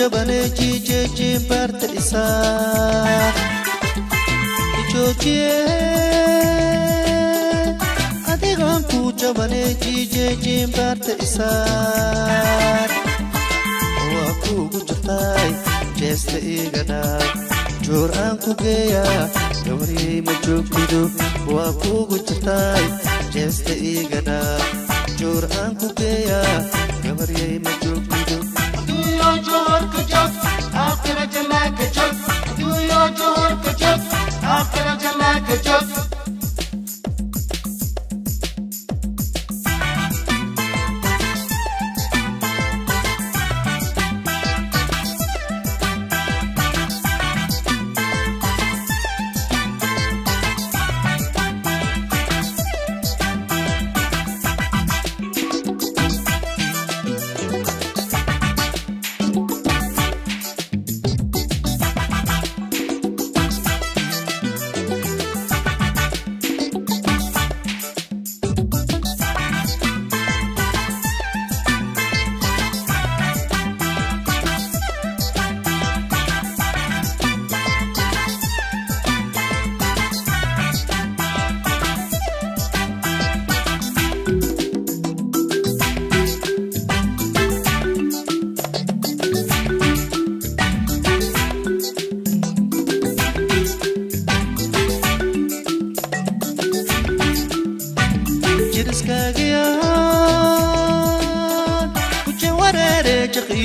jabane jije barta isa Joje adigan ku jabane jije barta isa Wa ku gujtay jesta igana jor an ku geya gawri ma jogtido wa ku gujtay jesta igana jor an ku geya gawri ma jogtido Yo jor ka jog akhira jama ka jog yo jor ka jog akhira jama ka jog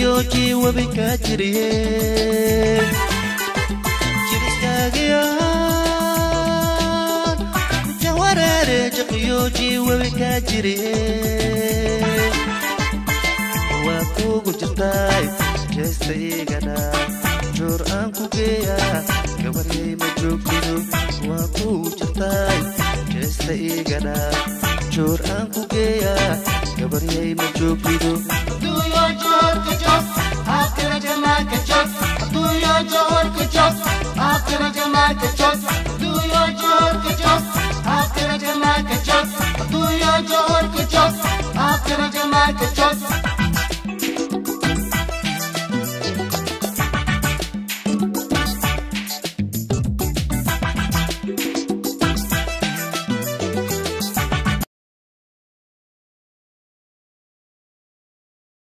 Yoji wabika jiriye Jiriskagiyan Jawarare Yoji wabika jiriye Waku gujtai Jesta igana Jor anku geya Gawari majukinu Waku gujtai Jesta igana Jor anku geya Gawari majukinu Do your job, good job. Akhira jama ka jog. Do your job, good job. Akhira jama ka jog. Do your job, good job. Akhira jama ka jog. Do your job, good job. Akhira jama ka jog.